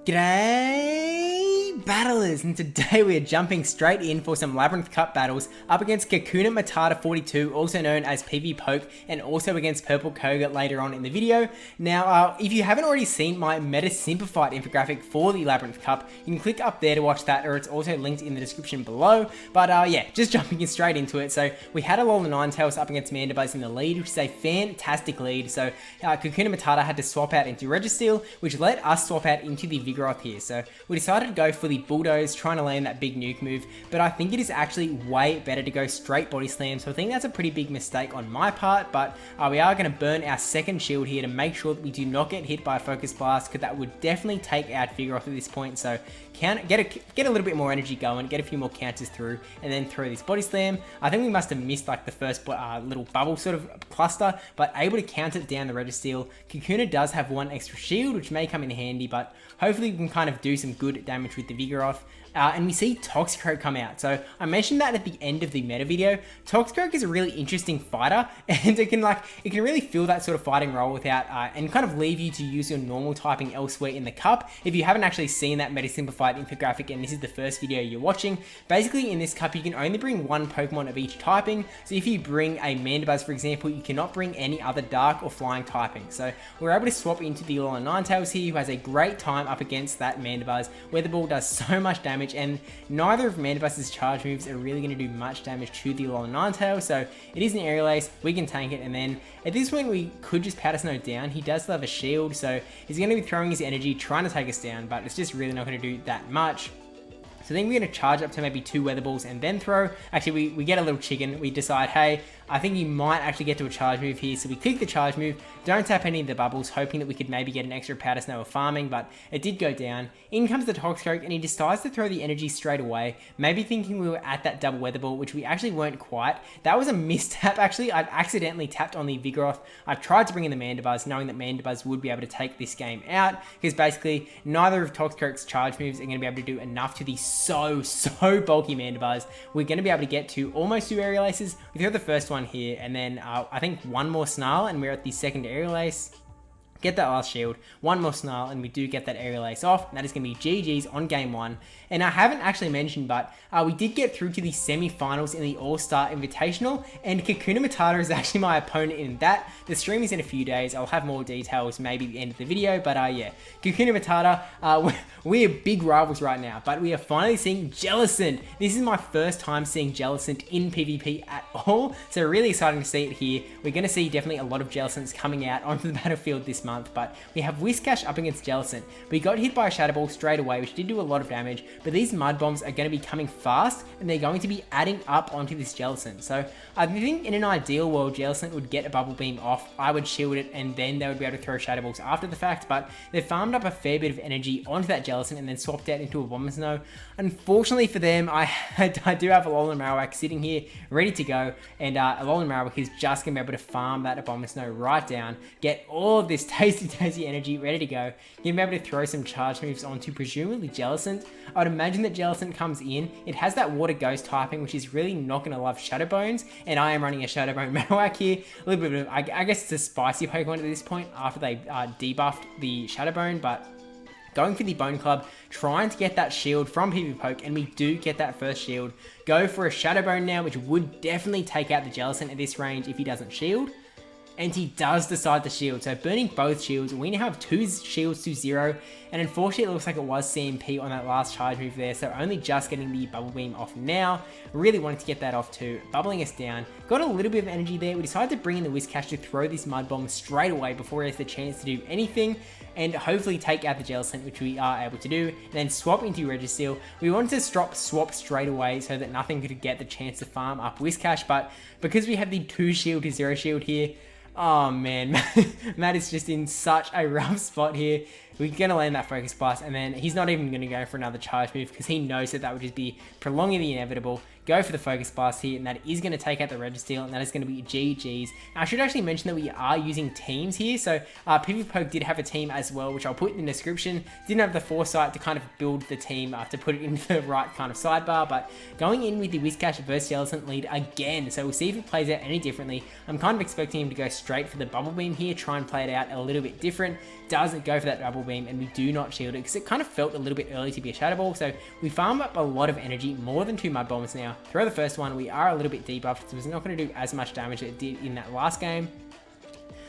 G'day battlers, and today we are jumping straight in for some Labyrinth Cup battles up against Matata 42, also known as PvPoke, and also against PurpleKyogre later on in the video. Now, if you haven't already seen my meta simplified infographic for the Labyrinth Cup, you can click up there to watch that, or it's also linked in the description below. But yeah, just jumping in straight into it. So we had a Alolan Ninetales up against Mandibuzz in the lead, which is a fantastic lead. So Matata had to swap out into Registeel, which let us swap out into the Vigoroth here. So we decided to go for the Bulldoze, trying to land that big nuke move, but I think it is actually way better to go straight Body Slam. So I think that's a pretty big mistake on my part, but we are going to burn our second shield here to make sure that we do not get hit by a Focus Blast, because that would definitely take out Vigoroth at this point. So get a little bit more energy going, get a few more counters through, and then throw this Body Slam. I think we must have missed like the first little bubble sort of cluster, but able to counter it down the Registeel. Kakuna does have one extra shield, which may come in handy, but hopefully we can kind of do some good damage with the Vigoroth. And we see Toxicroak come out. So I mentioned that at the end of the meta video. Toxicroak is a really interesting fighter, and it can really fill that sort of fighting role without and kind of leave you to use your normal typing elsewhere in the cup. If you haven't actually seen that meta simplified infographic and this is the first video you're watching, basically in this cup you can only bring one Pokemon of each typing. So if you bring a Mandibuzz, for example, you cannot bring any other dark or flying typing. So we're able to swap into the Alolan Ninetales here, who has a great time up against that Mandibuzz, where the ball does so much damage, and neither of Mandibuzz's charge moves are really going to do much damage to the Alolan Ninetales. So it is an Aerial Ace, we can tank it, and then at this point we could just Powder Snow down. He does still have a shield, so he's going to be throwing his energy trying to take us down, but it's just really not going to do that much. So then we're going to charge up to maybe 2 Weather Balls and then throw. Actually, we get a little chicken. We decide, hey, I think he might actually get to a charge move here. So we click the charge move, don't tap any of the bubbles, hoping that we could maybe get an extra Powder Snow or farming, but it did go down. In comes the Toxicroak, and he decides to throw the energy straight away, maybe thinking we were at that double Weather Ball, which we actually weren't quite. That was a mistap, actually. I'd accidentally tapped on the Vigoroth. I tried to bring in the Mandibuzz, knowing that Mandibuzz would be able to take this game out, because basically neither of Toxicroak's charge moves are going to be able to do enough to the so bulky Mandibuzz. We're going to be able to get to almost 2 Aerial Aces. We throw the first one here, and then I think one more Snarl, and we're at the second Aerial Ace. Get that last shield, one more Snarl, and we do get that Aerial Ace off. And that is going to be GG's on game 1. And I haven't actually mentioned, but we did get through to the semi-finals in the All-Star Invitational, and Matata is actually my opponent in that. The stream is in a few days. I'll have more details maybe at the end of the video, but yeah, Matata, we are big rivals right now, but we are finally seeing Jellicent. This is my first time seeing Jellicent in PvP at all, so really exciting to see it here. We're going to see definitely a lot of Jellicents coming out onto the battlefield this month, but we have Whiscash up against Jellicent. We got hit by a Shadow Ball straight away, which did do a lot of damage, but these Mud Bombs are going to be coming fast, and they're going to be adding up onto this Jellicent. So I think in an ideal world, Jellicent would get a Bubble Beam off, I would shield it, and then they would be able to throw Shadow Balls after the fact, but they farmed up a fair bit of energy onto that Jellicent and then swapped out into a Abomasnow. Unfortunately for them, I do have a Alolan Marowak sitting here ready to go, and Alolan Marowak is just going to be able to farm that Abomasnow right down, get all of this tasty energy ready to go. You're going to be able to throw some charge moves onto presumably Jellicent. I would imagine that Jellicent comes in, it has that Water Ghost typing, which is really not going to love Shadow Bones, and I am running a Shadow Bone Marowak here. A little bit of, I guess it's a spicy Pokemon at this point after they debuffed the Shadow Bone, but going for the Bone Club, trying to get that shield from PvPoke, and we do get that first shield. Go for a Shadow Bone now, which would definitely take out the Jellicent at this range if he doesn't shield. And he does decide to shield, so burning both shields. We now have 2 shields to 0, and unfortunately it looks like it was CMP on that last charge move there, so only just getting the Bubble Beam off now. Really wanted to get that off too, bubbling us down. Got a little bit of energy there. We decided to bring in the Whiscash to throw this Mud Bomb straight away before he has the chance to do anything, and hopefully take out the Jellicent, which we are able to do, and then swap into Registeel. We wanted to swap straight away so that nothing could get the chance to farm up Whiscash, but because we have the 2 shield to 0 shield here, oh man, Matt is just in such a rough spot here. We're going to land that Focus Blast, and then he's not even going to go for another charge move because he knows that that would just be prolonging the inevitable. Go for the Focus Blast here, and that is going to take out the Registeel, and that is going to be GG's. I should actually mention that we are using teams here, so PvPoke did have a team as well, which I'll put in the description. Didn't have the foresight to kind of build the team to put it into the right kind of sidebar, but going in with the Whiscash versus Jellicent lead again, so we'll see if it plays out any differently. I'm kind of expecting him to go straight for the Bubble Beam here, try and play it out a little bit different. Doesn't go for that Bubble Beam. Beam and we do not shield it because it kind of felt a little bit early to be a Shadow Ball. So we farm up a lot of energy, more than 2 Mud Bombs now. Throw the first one, we are a little bit debuffed, so it's not going to do as much damage as it did in that last game.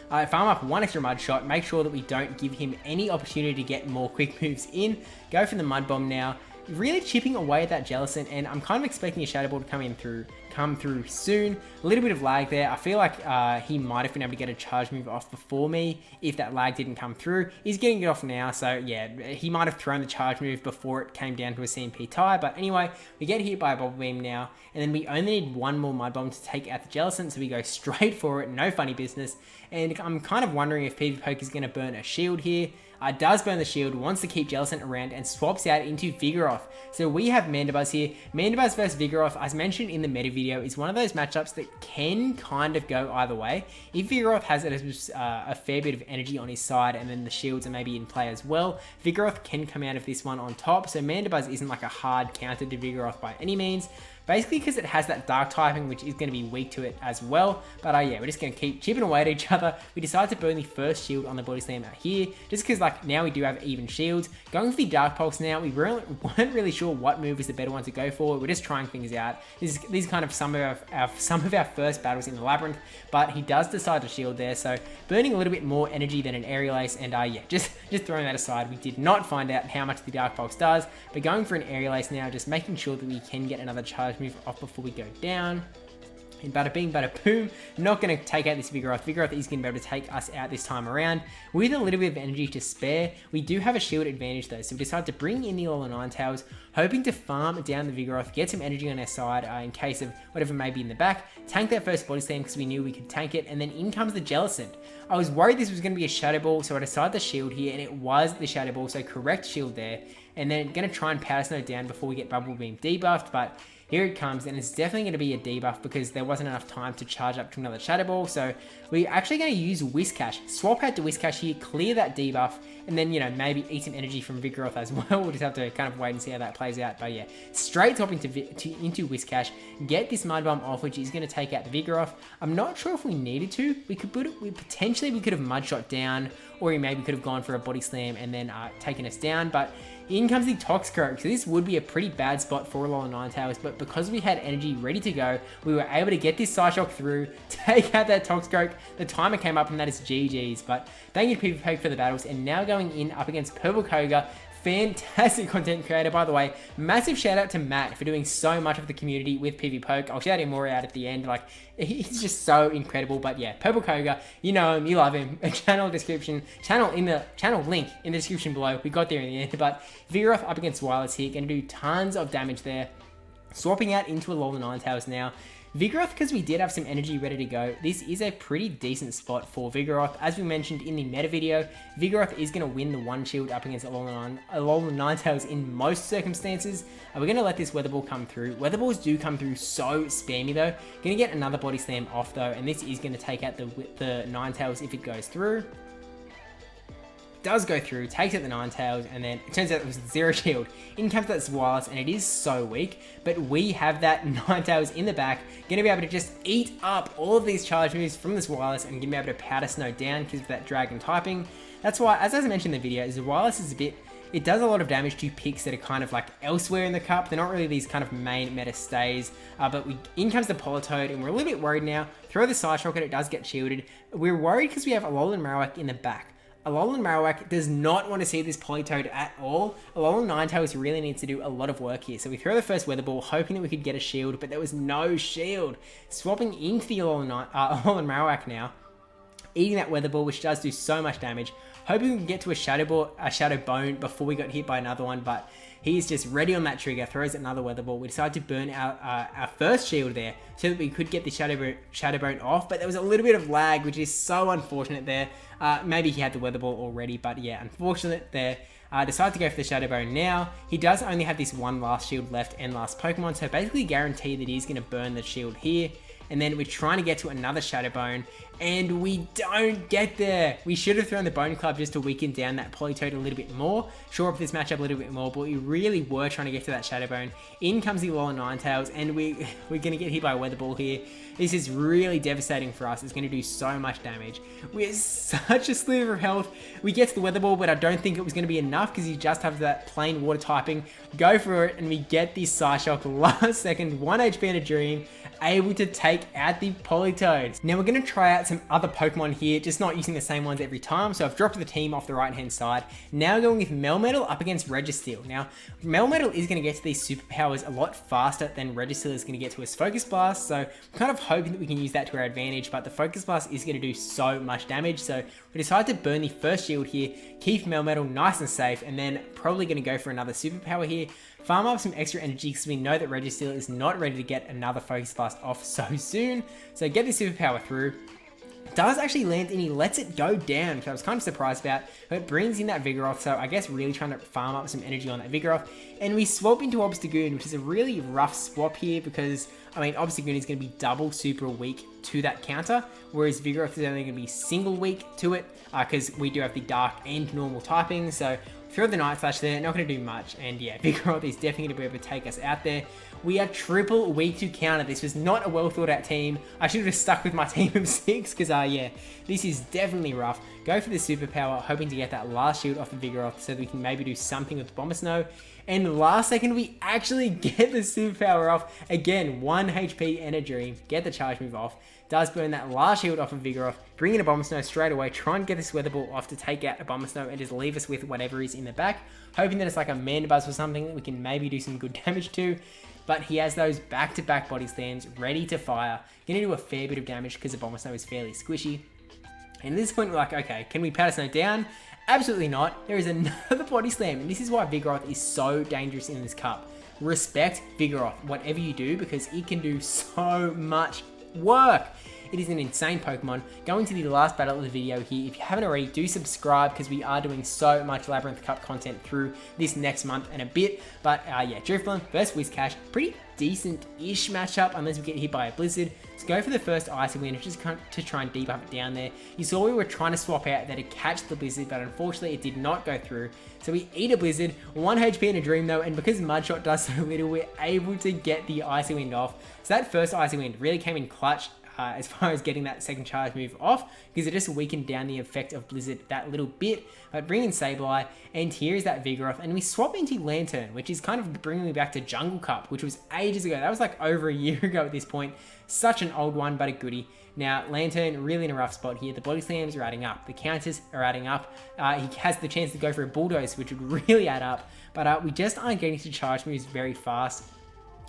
Farm up 1 extra Mud Shot, make sure that we don't give him any opportunity to get more quick moves in. Go for the Mud Bomb now. Really chipping away at that Jellicent, and I'm kind of expecting a Shadow Ball to come through soon. A little bit of lag there. I feel like he might have been able to get a charge move off before me if that lag didn't come through. He's getting it off now, so yeah, he might have thrown the charge move before it came down to a CMP tie. But anyway, we get hit by a Bubble Beam now, and then we only need 1 more Mud Bomb to take out the Jellicent, so we go straight for it, no funny business. And I'm kind of wondering if PvPoke is going to burn a shield here. Does burn the shield, wants to keep Jellicent around, and swaps out into Vigoroth. So we have Mandibuzz here. Mandibuzz versus Vigoroth, as mentioned in the meta video, is one of those matchups that can kind of go either way. If Vigoroth has a fair bit of energy on his side, and then the shields are maybe in play as well, Vigoroth can come out of this one on top. So Mandibuzz isn't like a hard counter to Vigoroth by any means. Basically because it has that dark typing, which is going to be weak to it as well. But yeah, we're just going to keep chipping away at each other. We decided to burn the first shield on the Body Slam out here, just because like now we do have even shields. Going for the Dark Pulse now, we weren't really sure what move is the better one to go for. We're just trying things out. These kind of some of our first battles in the Labyrinth, but he does decide to shield there. So burning a little bit more energy than an Aerial Ace, and yeah, just throwing that aside. We did not find out how much the Dark Pulse does, but going for an Aerial Ace now, just making sure that we can get another charge move off before we go down. And bada bing, bada boom, not going to take out this Vigoroth. Vigoroth is going to be able to take us out this time around with a little bit of energy to spare. We do have a shield advantage though, so we decided to bring in the Alolan Ninetales, hoping to farm down the Vigoroth, get some energy on our side in case of whatever may be in the back. Tank that first Body Slam because we knew we could tank it, and then in comes the Jellicent. I was worried this was going to be a Shadow Ball, so I decided to shield here, and it was the Shadow Ball, so correct shield there. And then going to try and Powder Snow down before we get Bubble Beam debuffed, but here it comes, and it's definitely going to be a debuff because there wasn't enough time to charge up to another Shadow Ball. So we're actually going to use Whiscash, swap out to Whiscash here, clear that debuff, and then, you know, maybe eat some energy from Vigoroth as well. We'll just have to kind of wait and see how that plays out. But yeah, straight top into Whiscash, get this Mud Bomb off, which is going to take out the Vigoroth. I'm not sure if we needed to. We could potentially we could have Mud Shot down, or he maybe could have gone for a Body Slam and then taken us down. But in comes the Toxicroak, so this would be a pretty bad spot for Alolan Ninetales, but because we had energy ready to go, we were able to get this Psyshock through, take out that Toxicroak. The timer came up and that is GG's, but thank you to PvPoke for the battles, and now going in up against PurpleKyogre. Fantastic content creator, by the way. Massive shout out to Matt for doing so much of the community with PvPoke. I'll shout him more out at the end. Like, he's just so incredible. But yeah, PurpleKyogre, you know him, you love him. A channel link in the description below. We got there in the end. But Vigoroth up against Wireless here, going to do tons of damage there. Swapping out into a Alolan Ninetales now. Vigoroth, because we did have some energy ready to go, this is a pretty decent spot for Vigoroth. As we mentioned in the meta video, Vigoroth is going to win the one shield up against Alolan Ninetales in most circumstances. We're going to let this Weather Ball come through. Weather Balls do come through so spammy though. Going to get another Body Slam off though, and this is going to take out the Ninetales if it goes through. Does go through, takes out the Ninetales, and then it turns out it was 0 shield. In comes that Wireless, and it is so weak, but we have that Ninetales in the back, gonna be able to just eat up all of these charge moves from this Wireless and gonna be able to Powder Snow down because of that Dragon typing. That's why, as I mentioned in the video, is the Wireless is it does a lot of damage to picks that are kind of like elsewhere in the cup. They're not really these kind of main meta stays, but in comes the Politoed, and we're a little bit worried now. Throw the Side Rocket, it does get shielded. We're worried because we have Alolan Marowak in the back. Alolan Marowak does not want to see this Politoed at all. Alolan Ninetales really needs to do a lot of work here. So we throw the first Weather Ball, hoping that we could get a shield, but there was no shield. Swapping into the Alolan Marowak now, eating that Weather Ball, which does do so much damage. Hoping we can get to a Shadow Bone before we got hit by another one, but he's just ready on that trigger, throws another Weather Ball. We decided to burn out our first shield there so that we could get the Shadow Bone off, but there was a little bit of lag, which is so unfortunate there. Maybe he had the Weather Ball already, but yeah, unfortunate there. Decided to go for the Shadow Bone now. He does only have this one last shield left and last Pokemon, so basically guaranteed that he's going to burn the shield here. And then we're trying to get to another Shadow Bone, and we don't get there. We should have thrown the Bone Club just to weaken down that Politoed a little bit more, shore up this matchup a little bit more, but we really were trying to get to that Shadow Bone. In comes the Alolan Ninetales, and we're going to get hit by a Weather Ball here. This is really devastating for us. It's going to do so much damage. We have such a sliver of health. We get to the Weather Ball, but I don't think it was going to be enough because you just have that plain water typing. Go for it, and we get the Psyshock last second, 1 HP in a dream, able to take out the Politoed. Now we're going to try out some other Pokemon here, just not using the same ones every time. So I've dropped the team off the right hand side. Now going with Melmetal up against Registeel. Now Melmetal is going to get to these superpowers a lot faster than Registeel is going to get to his Focus Blast. So I'm kind of hoping that we can use that to our advantage, but the Focus Blast is going to do so much damage. So we decided to burn the first shield here, keep Melmetal nice and safe, and then probably going to go for another superpower here. Farm up some extra energy because we know that Registeel is not ready to get another Focus Blast off so soon. So get this superpower through. Does actually land and he lets it go down, which I was kind of surprised about, but it brings in that Vigoroth, so I guess really trying to farm up some energy on that Vigoroth. And we swap into Obstagoon, which is a really rough swap here because, I mean, Obstagoon is going to be double super weak to that counter, whereas Vigoroth is only going to be single weak to it because we do have the Dark and normal typing. So throw the Night Slash there, not going to do much, and yeah, Vigoroth is definitely going to be able to take us out there. We are triple weak to counter. This was not a well thought out team. I should have stuck with my team of 6 because yeah, this is definitely rough. Go for the superpower, hoping to get that last shield off the Vigoroth so that we can maybe do something with Bombasnow. And last second, we actually get the superpower off. Again, 1 HP and a dream. Get the charge move off. Does burn that last shield off of Vigoroth. Bring in a Bombasnow straight away. Try and get this Weather Ball off to take out a Bombasnow and just leave us with whatever is in the back. Hoping that it's like a Mandibuzz or something that we can maybe do some good damage to. But he has those back-to-back body slams ready to fire. Gonna do a fair bit of damage because the Bombasnow is fairly squishy. And at this point, we're like, okay, can we Powder Snow down? Absolutely not. There is another body slam, and this is why Vigoroth is so dangerous in this cup. Respect Vigoroth, whatever you do, because it can do so much work. It is an insane Pokemon. Going to the last battle of the video here. If you haven't already, do subscribe because we are doing so much Labyrinth Cup content through this next month and a bit. But yeah, Drifloon versus Whiscash, pretty decent-ish matchup unless we get hit by a Blizzard. So go for the first Icy Wind just to try and debuff it down there. You saw we were trying to swap out there to catch the Blizzard, but unfortunately it did not go through. So we eat a Blizzard, 1 HP in a dream though, and because Mudshot does so little, we're able to get the Icy Wind off. So that first Icy Wind really came in clutch. As far as getting that second charge move off, because it just weakened down the effect of Blizzard that little bit. But bring in Sableye, and here is that Vigoroth, and we swap into Lantern, which is kind of bringing me back to Jungle Cup, which was ages ago. That was like over a year ago at this point. Such an old one, but a goodie. Now, Lantern really in a rough spot here. The body slams are adding up. The counters are adding up. He has the chance to go for a Bulldoze, which would really add up. But we just aren't getting to charge moves very fast.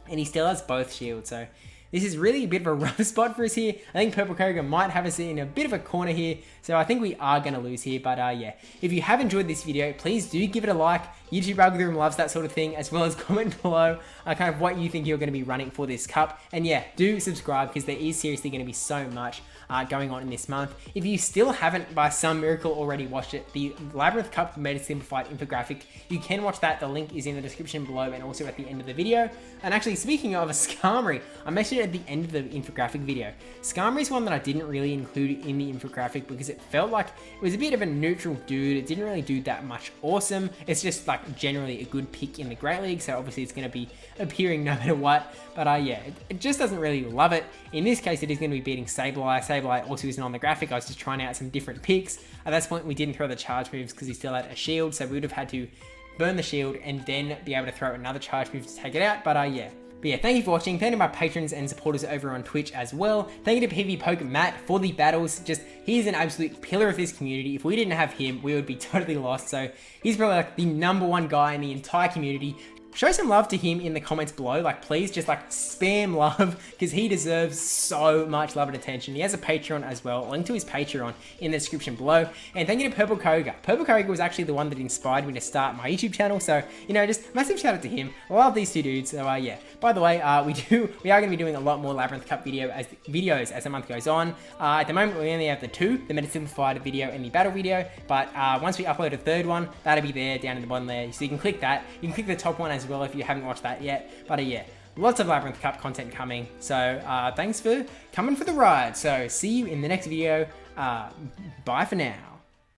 And he still has both shields, so this is really a bit of a rough spot for us here. I think PurpleKyogre might have us in a bit of a corner here, so I think we are going to lose here. But yeah, if you have enjoyed this video, please do give it a like. YouTube algorithm loves that sort of thing, as well as comment below kind of what you think you're going to be running for this cup. And yeah, do subscribe because there is seriously going to be so much going on in this month. If you still haven't, by some miracle, already watched it, the Labyrinth Cup made a simplified infographic, you can watch that. The link is in the description below and also at the end of the video. And actually, speaking of a Skarmory, I mentioned it at the end of the infographic video. Skarmory is one that I didn't really include in the infographic because it felt like it was a bit of a neutral dude. It didn't really do that much awesome. It's just like generally a good pick in the Great League, so obviously it's going to be appearing no matter what. But yeah, it just doesn't really love it. In this case, it is going to be beating Sableye. Sableye also isn't on the graphic. I was just trying out some different picks. At this point, we didn't throw the charge moves because he still had a shield, so we would have had to burn the shield and then be able to throw another charge move to take it out. But yeah, thank you for watching. Thank you to my patrons and supporters over on Twitch as well. Thank you to PvPoke Matt for the battles. He's an absolute pillar of this community. If we didn't have him, we would be totally lost. So he's probably like the #1 guy in the entire community. Show some love to him in the comments below. Like, please just like spam love because he deserves so much love and attention. He has a Patreon as well. Link to his Patreon in the description below. And thank you to PurpleKyogre. PurpleKyogre was actually the one that inspired me to start my YouTube channel. So, you know, just massive shout out to him. I love these two dudes. So, yeah. By the way, we are going to be doing a lot more Labyrinth Cup videos as the month goes on. At the moment, we only have the 2, the Meta Simplified video and the battle video. But once we upload a 3rd one, that'll be there down in the bottom there. So you can click that. You can click the top one as well if you haven't watched that yet. But yeah, lots of Labyrinth Cup content coming. So thanks for coming for the ride. So see you in the next video. Bye for now.